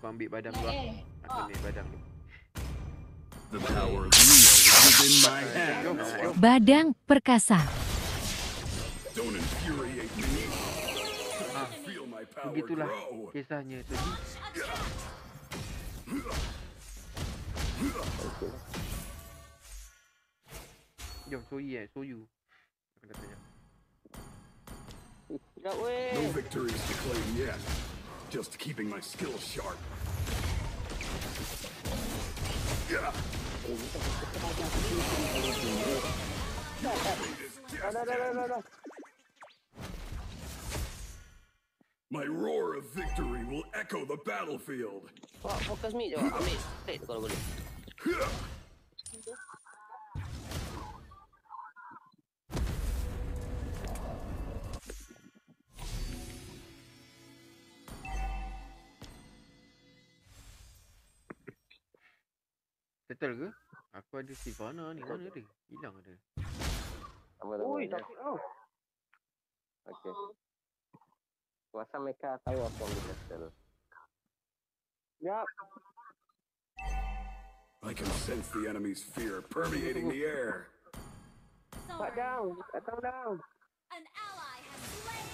Aku ambil badang dulu. Aku ambil badang dulu. The power of Leo is within my hands. Badang perkasa. Don't infuriate me. Feel my power Begitulah grow. kisahnya tadi. Jom, Soyu. Aku dah tanya. Sekejap weh. No victories to claim yet. Just keeping my skills sharp. Dah. My roar of victory will echo the battlefield. Pak, fokus mid je. Ambil straight kalau boleh. Settle ke? Aku ada Sivana ni. Mana dia? Hilang ada. Ui, sakit tau. Okay. Kuasa mereka tahu apa yang kita. Yap. I can sense the enemy's fear permeating the air. Back down. Datang down. An ally has slain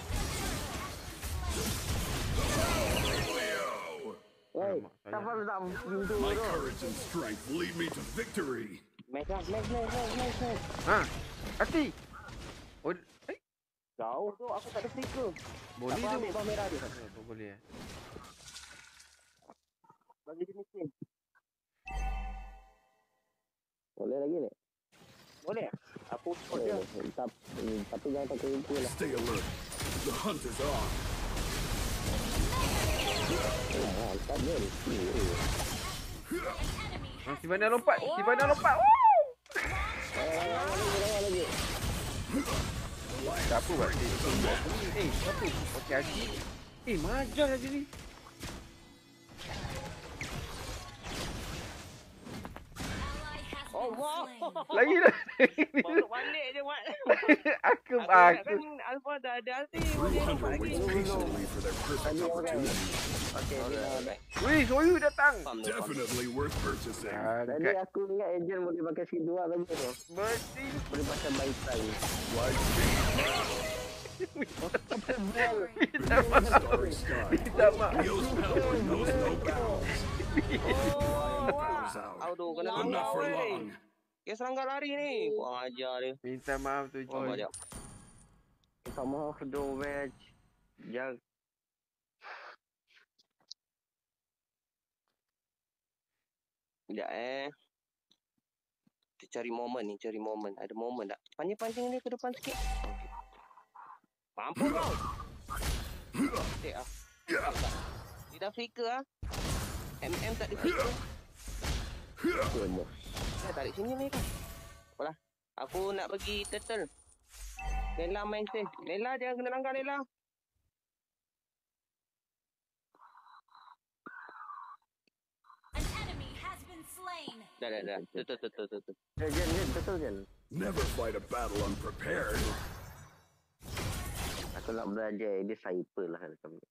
Leo! Hey, Alamak, siapa sayang. dalam pintu My tu? courage and strength lead me to victory. Match. Ha? Ati! Oh, Jauh tu, aku tak ada flicker. boleh Apa tu. ambil bawah merah dia? Oh, boleh Bagi dia mesin. Boleh lagi ni? Boleh? Aku support dia. Tapi jangan pakai itu lah. Stay alert. The hunt is on. Angkat dia. Ha, Sivana lompat. Sivana lompat. Lagi. Tak apa buat dia. Apa? Okey, Haji. Majar aja ni. Allah. Lagi dah. Baru balik je, Mat. Aku. Kan Alpha dah ada ulti. True Boleh hunter nampak lagi. waits patiently for their perfect opportunity. Okey, dia. Wih, Soyu datang. Definitely worth purchasing. Tadi aku ingat agent boleh pakai skill 2 lagi tu. Mesti. Boleh pakai buy time. Like starry sky. Minta maaf. Leo's power knows no bounds. Aduh, kena But not langgar for weh. long. Dia serangga lari ni. Kurang ajar dia. Minta maaf tu, Oh, Joy. sekejap. Kita mau do match. Jag. Sekejap Kita cari momen ni, Ada momen tak? Pancing dia ke depan sikit. Mampus kau. Cek ah. Dia dah flicker ah. MM tak ada flicker. Dia tarik sini ni kan. Apalah. Aku nak pergi turtle. Lela main safe. Lela jangan kena langgar Lela. An enemy has been slain. Dah. Tutup. Jen, betul Jen. Never fight a battle unprepared. Aku nak belajar dia sniper lah macam ni.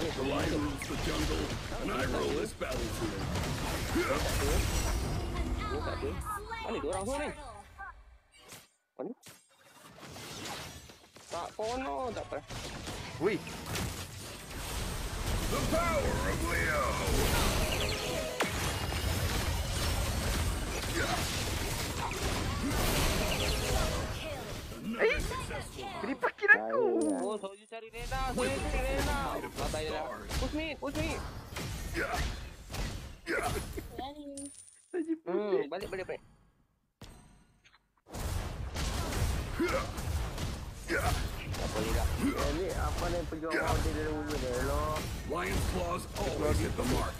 The lion rules the jungle, and I rule this battlefield. An ally has Mana slain dua orang the tu ni? turtle. Mana? Tak kono, tak apa. Wih. The power of Leo! Kena pakai aku. Oh, Soju cari Lela. Soju cari Lela. Bye-bye Lela. Push me. Saji putih. Balik. Tak boleh dah. Jadi apa ni perjuangan dia dulu ni lo? Lion's claws always hit the mark.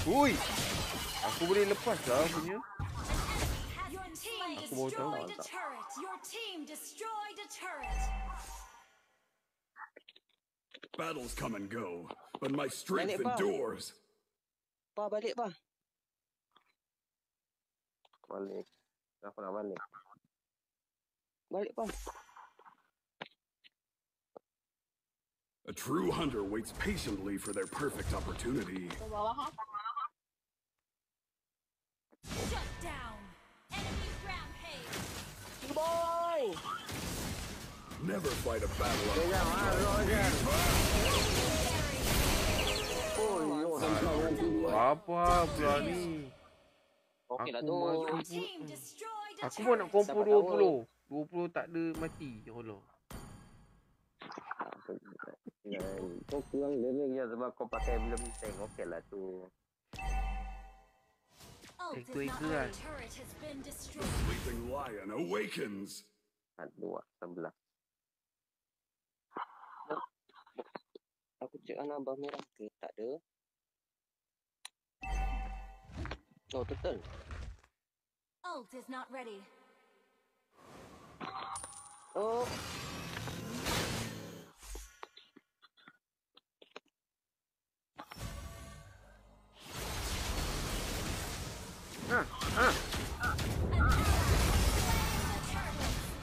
Ui. Aku boleh lepas lah punya. Your team Aku baru tahu. destroyed a turret. Your team destroyed a turret. Battles come and go, but my strength Balik, Pa. endures. Pa, balik pa. Balik. Aku nak balik. Balik pa. A true hunter waits patiently for their perfect opportunity. Ke bawah ha. Shut down. Enemy rampage. Boy. Never fight a battle Dia alone. jam, roh je. Oh, yo, Apa pula ni? Okeylah Aku tu. masuk Your team destroyed a Aku pun nak turret. kompo Siapa tahu. 20. 20 tak ada mati. Ya Allah. Kau kurang damage je sebab kau pakai emblem tank. Okey lah tu. Ult is Ikut not kan. ready. Turret has been destroyed. Sleeping lion awakens. Dua, 11. Aku cek nambah merah ke? Tak ada. Oh, betul. Ult is not ready. Oh.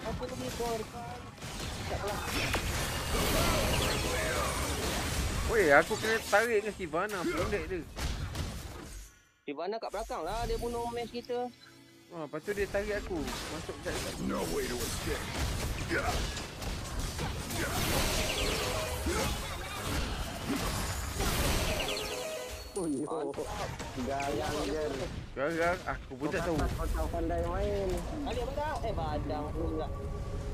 Aku pergi korban. Taklah. Weh, aku kena tarik dengan Sivana. Pendek dia. Di mana kat belakang lah dia bunuh match kita. Lepas tu dia tarik aku. Masuk kat No way to escape. Oh, yo. Garang je. garang. Aku pun tak tahu. Kau tahu pandai main. Ada badang. Badang pula.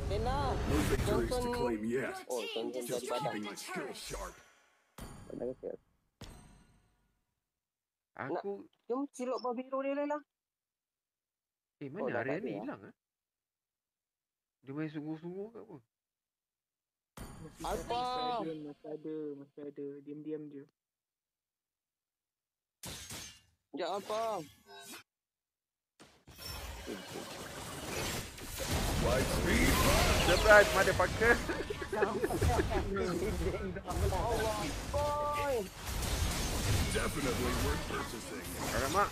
Lena. No victories to Johnson. claim yet. Your Oh, team Johnson Just dari badang. keeping destroyed my the skills turret. sharp. Pandai ke? Aku... Jom silap bawah biru dia lah. mana dah Arya tak ni ada, hilang ah? Dia main sungguh-sungguh ke apa? Alpha. Masih ada. Diam-diam je. Sekejap apa? Light speed. Surprise, motherfucker! Allah. Boy. Definitely worth purchasing. Alamak.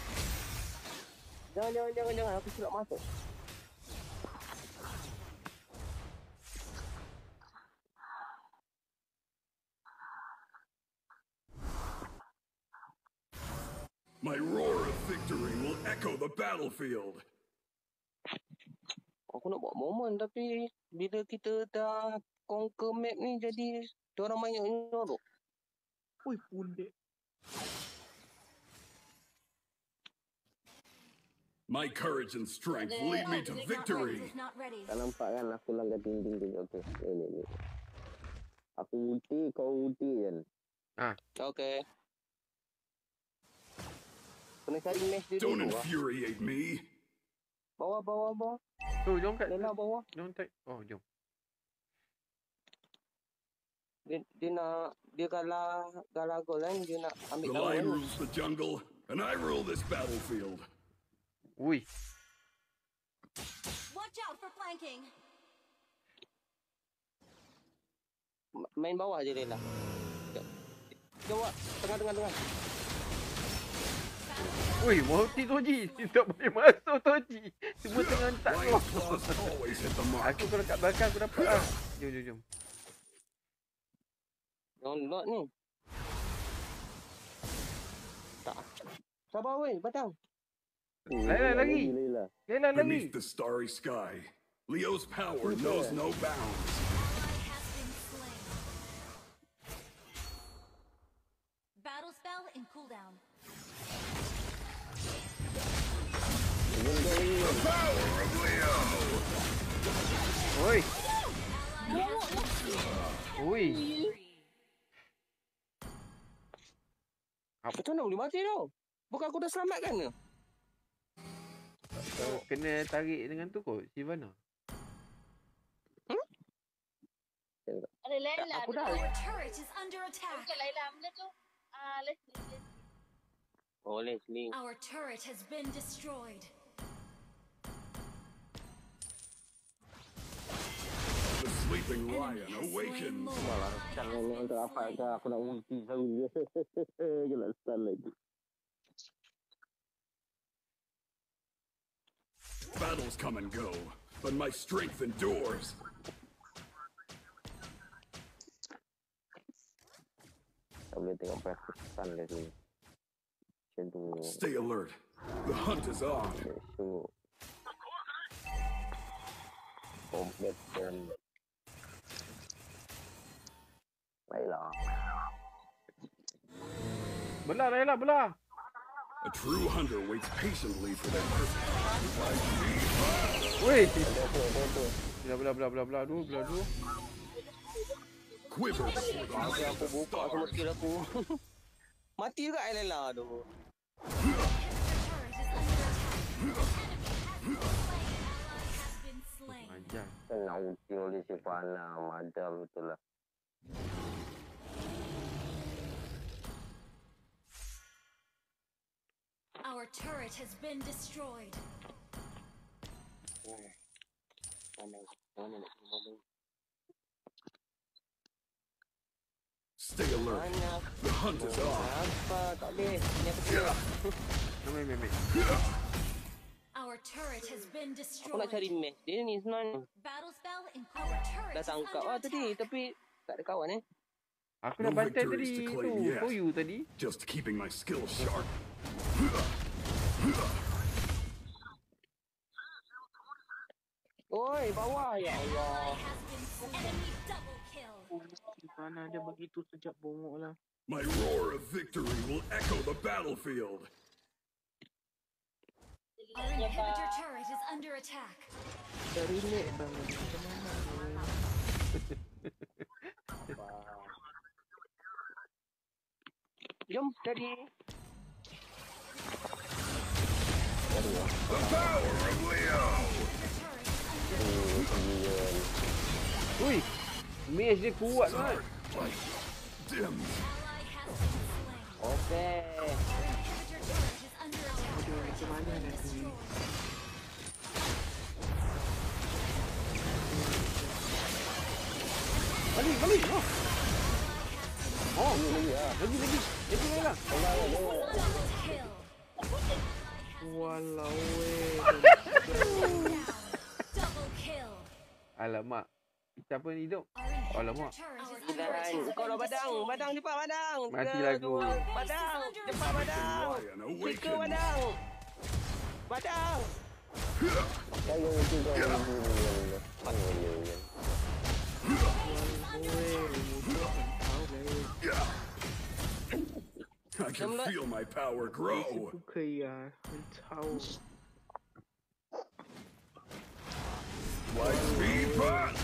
Jangan. Aku silap masuk. My roar of victory will echo the battlefield. Aku nak buat momen tapi bila kita dah conquer map ni jadi diorang banyak nyorok. Ui, pundek. My courage and strength lead me to Ult victory. is not ready. Tak nampak kan aku langgar dinding tu. Okey. Ni. Aku ulti, kau ulti je. Okay. Kena cari match dia Don't dulu lah. infuriate me. Bawah. Tu, jom kat... Lela bawah. Jom tak... Oh, jom. Dia nak dia galah gol kan, dia nak The ambil lion lawan. rules the jungle, and I rule this battlefield. Ui. Watch out for flanking. Main bawah je Lela. Jom buat tengah. Ui, multi Toji. Tak boleh masuk Toji. Semua tengah hentak Lion kau. claws always hit the mark. Aku kalau kat belakang aku dapat lah. Jom. Download ni. Tak. Sabar weh, batang. Lela lagi. Lela. Lela lagi. Beneath the starry sky, Leo's power knows no bounds. Has been slain. Battle spell in cooldown. The power of Leo! Oi. Ally Ui. Macam mana boleh mati tau? Bukan aku dah selamatkan ke? Kena tarik dengan tu kot. Sivana. Ada Laila. Aku dah. Our turret is under attack. Bukan Laila. Benda tu. Leslie. Oh, Leslie. Our turret has been destroyed. The sleeping lion Enemy has slain awakens. Lord. Malah sekarang ni untuk apa ke aku nak ulti selalu je. Kena stun lagi. Battles come and go, but my strength endures. Tak boleh tengok perasaan kat sini. Macam tu. Stay alert. The hunt is on. So, combat dan baiklah. Belah Layla, belah. A true hunter waits patiently for their perfect. Weh. Ada tu. Belah dulu. Quiver. Aku buka semua skill aku. Mati juga Layla tu. Ajar. Kena ulti oleh si Fana. Madam betul lah. Our turret has been destroyed. Stay alert. Mana The hunt is on. apa tak boleh. Ini aku kira. Ambil. Our turret has been Aku nak cari destroyed. match. Dia ni sebenarnya Battle spell in our turret dah is tangkap under tadi attack. tapi tak ada kawan Aku dah No bantai victories tadi tu. declared yet. For you tadi. Just keeping my skills sharp. Oi, bawah ya Ally Allah. has been slain. Enemy double kill. Mana dia begitu sejak bongok lah. My roar of victory will echo the battlefield. Our inhibitor turret is under attack. Tak relate bang. Macam mana ni? Jom tadi. The power of Leo! Ui. Mage dia kuat kan. Light dim. Ally has been slain. Okey. Inhibitor turret is under attack. Macam mana nak ni? Balik. Oh. Lagi. Itu Layla. Double kill. Walau weh. Double kill. Alamak. Siapa ni hidup? Our Alamak. inhibitor turret is under Dan attack. kau dah badang cepat badang. Mati Tiga, lagu. dua, badang, cepat badang. Lion Tiga awakens. badang. Badang. Saya ulti kau ni. Pan boleh. I can feel my power grow. 不可以啊，很吵。 Light speed punch.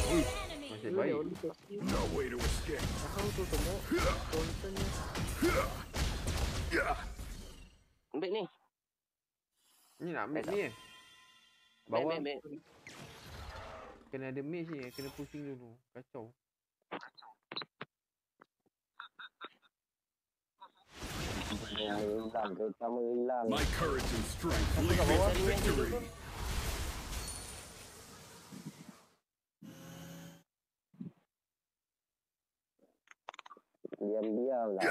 Enemy. Masih baik. No way to escape. Tahu tu semua. Kontennya. Ambil ni. Ni nak ambil ni Bawah Ambil. kena ada mage ni. Kena pusing dulu. Kacau. Hilang. Terutama hilang. My courage and strength lead me to victory. Diam-diam lah.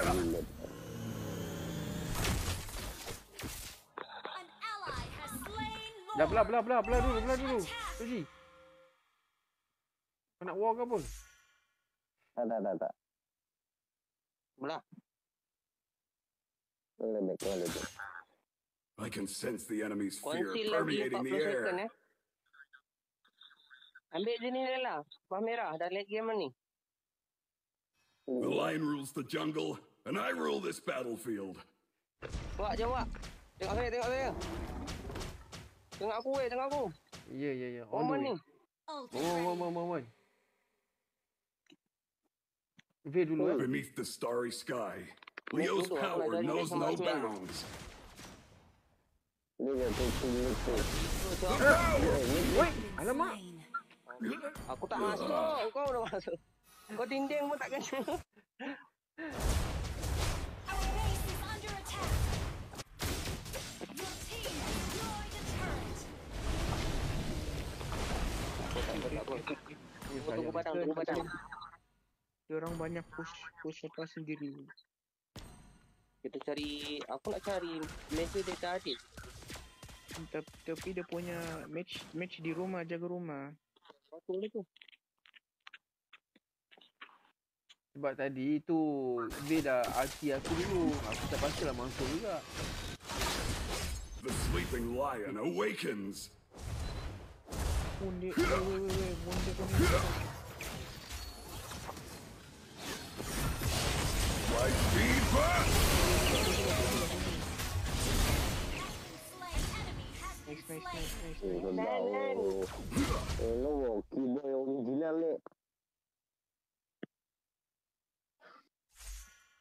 An ally has slain Dah Lord. belah dulu. Pergi. Kau nak war ke apa? Tak. Belah. Lebih. I can sense the enemy's fear Konsil lagi permeating the 40 second air. Ambil je ni Layla. Bah merah dah lag game ni. The lion rules the jungle, and I rule this battlefield. Wak je wak. Tengok saya. Tengok aku tengok aku. Ya. Momen ni. Ult Moment. Ve dulu Beneath the starry sky, Leo's Tunggu, aku nak power cari knows sama no Ismail dulu. bounds. Ni dia tu. Woi, alamak. slain. Aku tak masuk. Kau dah masuk. Kau dinding pun tak kena. Our base is under attack. Your team destroyed a turret. Tunggu padang. Diorang banyak push apa sendiri. Kita cari. Aku nak cari meja data adil. Tapi dia punya match di rumah, jaga rumah. Kau tunggu tu. Sebab tadi tu dia dah ulti aku dulu. Aku tak patutlah masuk juga. The sleeping lion awakens. Mundur. Mundur kau ni. Light speed burst! Nice, nice, nice, nice. Lo, keyboard original ni.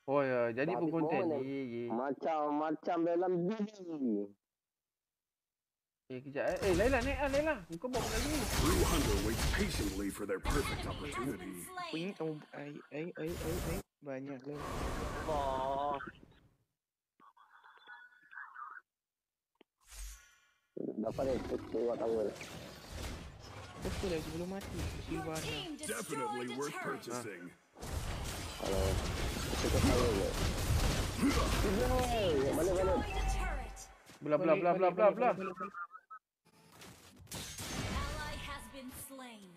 Oh ya, jadi pun Habis konten bawah ni. Macam dalam bilik. Kejap Laila naik ah Laila. Kau bawa kat sini. True hunter waits patiently for their perfect opportunity. Punya kamu ai. Banyak lah. Allah. Dapat ni keluar tawar. Betul lagi belum mati. Silvana. Definitely worth purchasing. Kalau kita tahu je. Balik. Belah. Ally has been slain.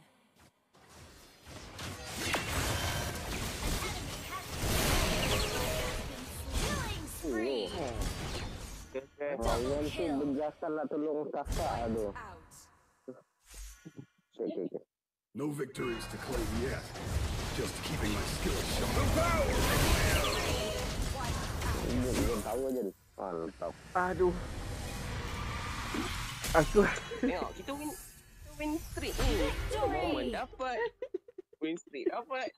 Killing spree. Ryan tu berjasa lah tolong kakak tu. Out. Okay. No victories to claim yet. Just keeping my skills sharp. The power! Dia tahu je. Mantap. Aduh. Aku Tengok, kita win streak ni. Momen dapat. Win streak dapat.